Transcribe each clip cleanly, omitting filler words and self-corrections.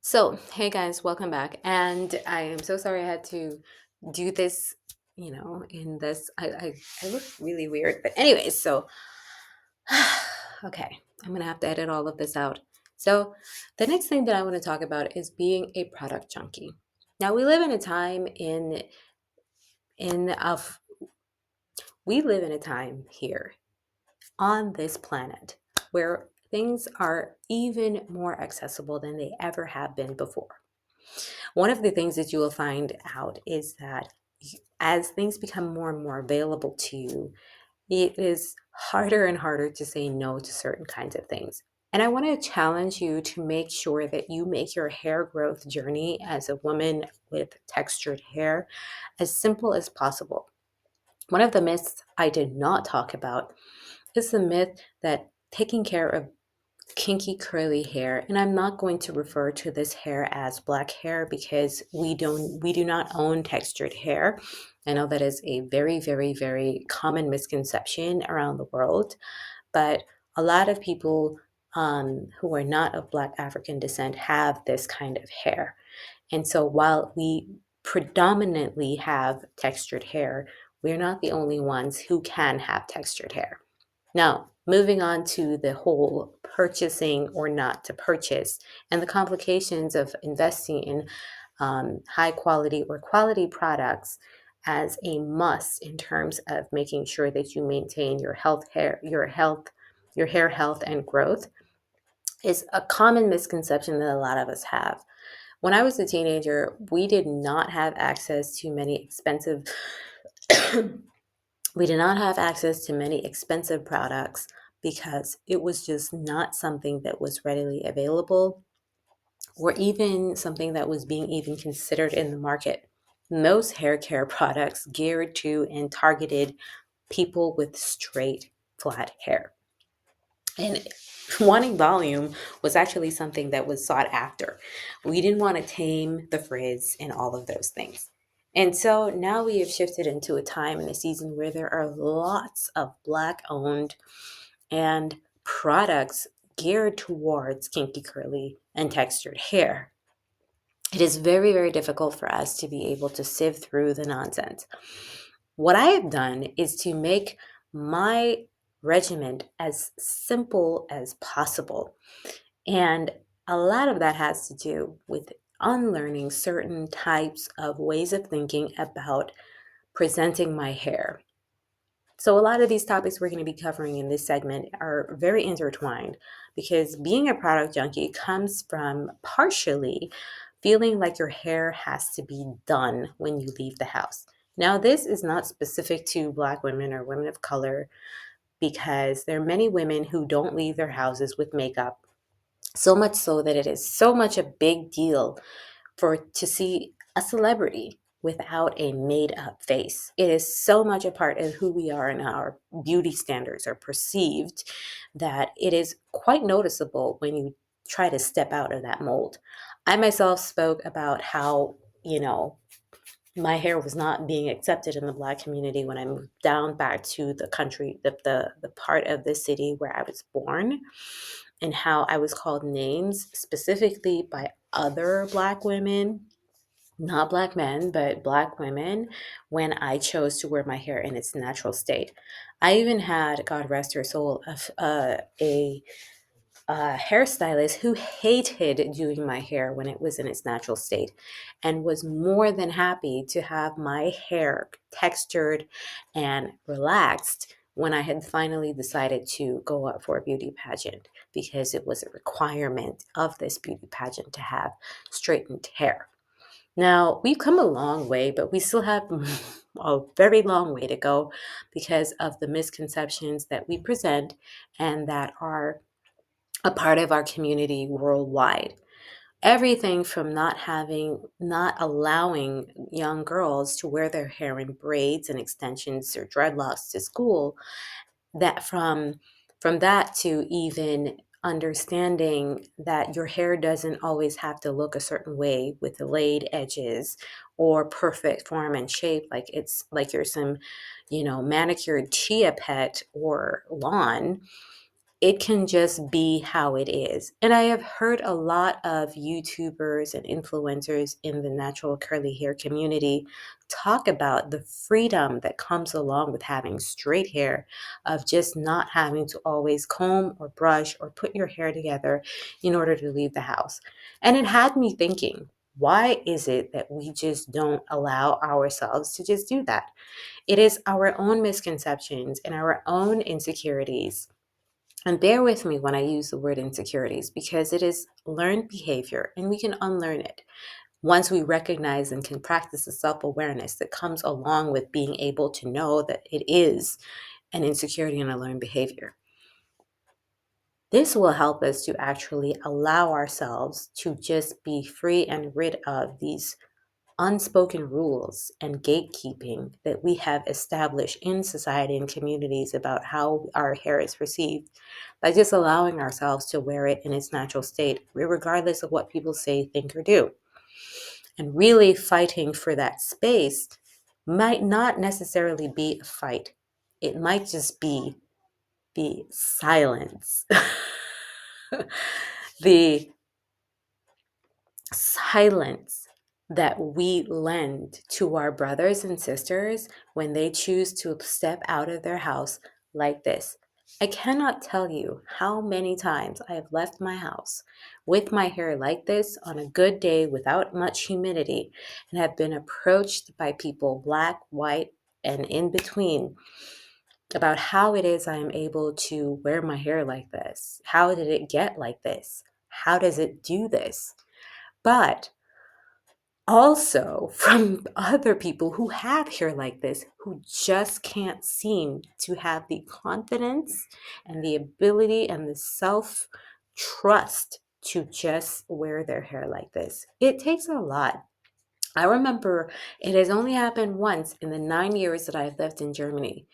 So, hey guys, welcome back. And I am so sorry I had to do this, in this. I look really weird. But, anyways, so, okay, I'm going to have to edit all of this out. So, the next thing that I want to talk about is being a product junkie. Now, we live in a time in of we live in a time here on this planet where things are even more accessible than they ever have been before. One of the things that you will find out is that as things become more and more available to you, it is harder and harder to say no to certain kinds of things. And I want to challenge you to make sure that you make your hair growth journey as a woman with textured hair as simple as possible. One of the myths I did not talk about is the myth that taking care of kinky curly hair, and I'm not going to refer to this hair as black hair because we do not own textured hair. I know that is a very common misconception around the world, but a lot of people who are not of black African descent have this kind of hair. And so while we predominantly have textured hair, we're not the only ones who can have textured hair. Now, moving on to the whole purchasing or not to purchase and the complications of investing in high quality or quality products as a must in terms of making sure that you maintain your hair health and growth is a common misconception that a lot of us have. When I was a teenager, we did not have access to many expensive we did not have access to many expensive products because it was just not something that was readily available or even something that was being even considered in the market. Most hair care products geared to and targeted people with straight, flat hair. And wanting volume was actually something that was sought after. We didn't want to tame the frizz and all of those things. And so now we have shifted into a time and a season where there are lots of Black owned and products geared towards kinky, curly, and textured hair. It is very difficult for us to be able to sift through the nonsense. What I have done is to make my regimen as simple as possible. And a lot of that has to do with unlearning certain types of ways of thinking about presenting my hair. So, a lot of these topics we're going to be covering in this segment are very intertwined because being a product junkie comes from partially feeling like your hair has to be done when you leave the house. Now, this is not specific to Black women or women of color because there are many women who don't leave their houses with makeup, so much so that it is so much a big deal for to see a celebrity without a made up face. It is so much a part of who we are and how our beauty standards are perceived that it is quite noticeable when you try to step out of that mold. I myself spoke about how, my hair was not being accepted in the Black community when I moved down back to the country, the part of the city where I was born, and how I was called names specifically by other Black women, not Black men, but Black women, when I chose to wear my hair in its natural state. I even had, God rest her soul, a hairstylist who hated doing my hair when it was in its natural state and was more than happy to have my hair textured and relaxed when I had finally decided to go up for a beauty pageant because it was a requirement of this beauty pageant to have straightened hair. Now, we've come a long way, but we still have a very long way to go because of the misconceptions that we present and that are a part of our community worldwide. Everything from not allowing young girls to wear their hair in braids and extensions or dreadlocks to school, that from that to even understanding that your hair doesn't always have to look a certain way with the laid edges or perfect form and shape like it's like you're some manicured chia pet or lawn. it can just be how it is. And I have heard a lot of YouTubers and influencers in the natural curly hair community talk about the freedom that comes along with having straight hair, of just not having to always comb or brush or put your hair together in order to leave the house. And it had me thinking, why is it that we just don't allow ourselves to just do that? It is our own misconceptions and our own insecurities, and bear with me when I use the word insecurities, because it is learned behavior and we can unlearn it once we recognize and can practice the self awareness that comes along with being able to know that it is an insecurity and a learned behavior. This will help us to actually allow ourselves to just be free and rid of these unspoken rules and gatekeeping that we have established in society and communities about how our hair is perceived, by just allowing ourselves to wear it in its natural state, regardless of what people say, think, or do. And really fighting for that space might not necessarily be a fight. It might just be the silence. The silence that we lend to our brothers and sisters when they choose to step out of their house like this. I cannot tell you how many times I have left my house with my hair like this on a good day without much humidity, and have been approached by people, black, white, and in between, about how it is I am able to wear my hair like this. How did it get like this? How does it do this? But also from other people who have hair like this, who just can't seem to have the confidence and the ability and the self trust to just wear their hair like this. It takes a lot. I remember it has only happened once in the 9 years that I've lived in Germany,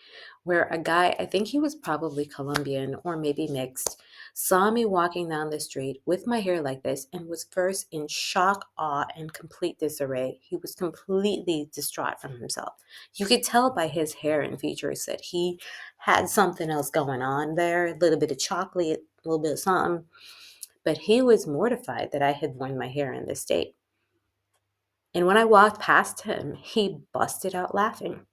where a guy, I think he was probably Colombian or maybe mixed, saw me walking down the street with my hair like this and was first in shock, awe, and complete disarray. He was completely distraught from himself. You could tell by his hair and features that he had something else going on there, a little bit of chocolate, a little bit of something. But he was mortified that I had worn my hair in this state. And when I walked past him, he busted out laughing.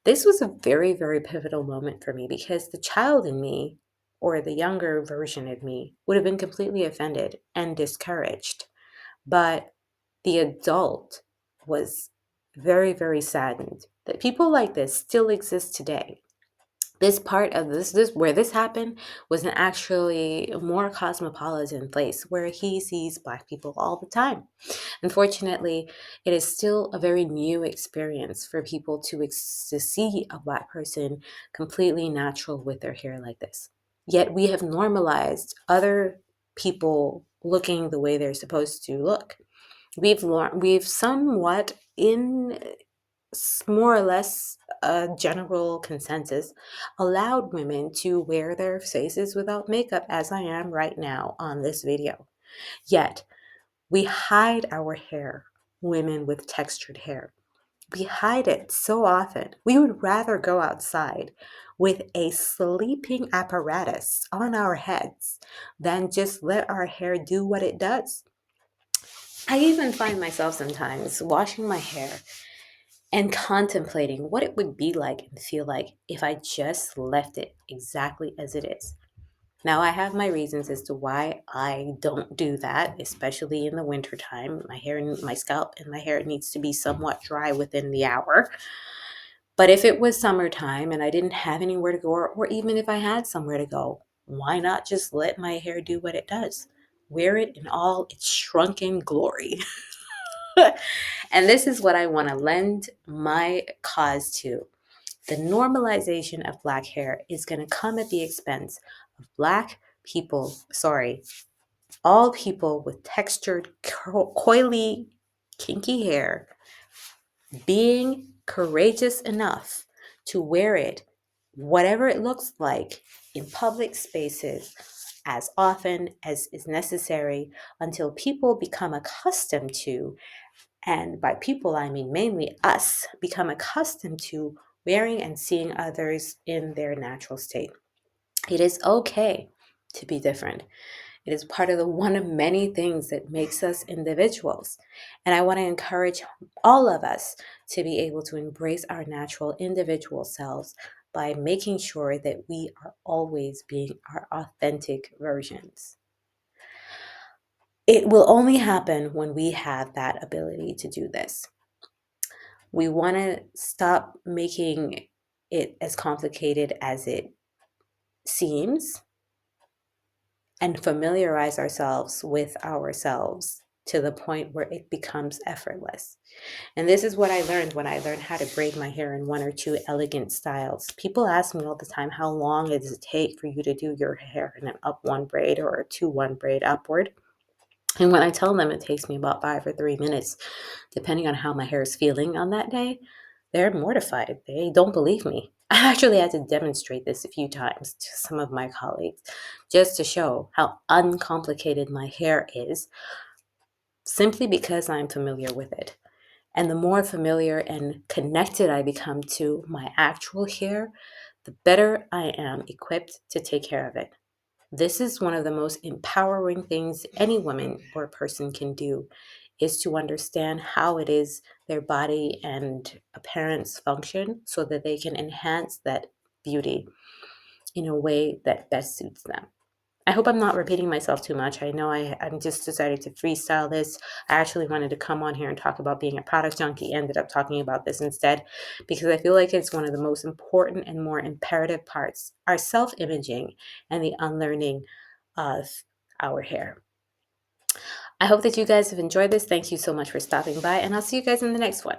This was a very, very pivotal moment for me, because the child in me, or the younger version of me, would have been completely offended and discouraged. But the adult was very, very saddened that people like this still exist today. This part of this where this happened was an actually more cosmopolitan place where he sees Black people all the time. Unfortunately, it is still a very new experience for people to see a Black person completely natural with their hair like this. Yet we have normalized other people looking the way they're supposed to look. We've somewhat, in more or less a general consensus, allowed women to wear their faces without makeup, as I am right now on this video. Yet we hide our hair, women with textured hair. We hide it so often. We would rather go outside with a sleeping apparatus on our heads than just let our hair do what it does. I even find myself sometimes washing my hair and contemplating what it would be like and feel like if I just left it exactly as it is. Now, I have my reasons as to why I don't do that, especially in the wintertime. My scalp and my hair needs to be somewhat dry within the hour. But if it was summertime and I didn't have anywhere to go, or even if I had somewhere to go, why not just let my hair do what it does? Wear it in all its shrunken glory. And this is what I want to lend my cause to. The normalization of Black hair is going to come at the expense of Black people, all people with textured, coily, kinky hair being courageous enough to wear it, whatever it looks like, in public spaces as often as is necessary, until people become accustomed to, and by people I mean mainly us, become accustomed to wearing and seeing others in their natural state. It is okay to be different. It is part of the one of many things that makes us individuals. And I want to encourage all of us to be able to embrace our natural individual selves by making sure that we are always being our authentic versions. It will only happen when we have that ability to do this. We want to stop making it as complicated as it seems and familiarize ourselves with ourselves to the point where it becomes effortless. And this is what I learned when I learned how to braid my hair in one or two elegant styles. People ask me all the time, how long does it take for you to do your hair in an up one braid or a 2-1 braid upward? And when I tell them it takes me about 5 or 3 minutes, depending on how my hair is feeling on that day, they're mortified. They don't believe me. I actually had to demonstrate this a few times to some of my colleagues just to show how uncomplicated my hair is, simply because I'm familiar with it. And the more familiar and connected I become to my actual hair, the better I am equipped to take care of it. This is one of the most empowering things any woman or person can do, is to understand how it is their body and appearance function so that they can enhance that beauty in a way that best suits them. I hope I'm not repeating myself too much. I know I'm just decided to freestyle this. I actually wanted to come on here and talk about being a product junkie. Ended up talking about this instead because I feel like it's one of the most important and more imperative parts, our self-imaging and the unlearning of our hair. I hope that you guys have enjoyed this. Thank you so much for stopping by, and I'll see you guys in the next one.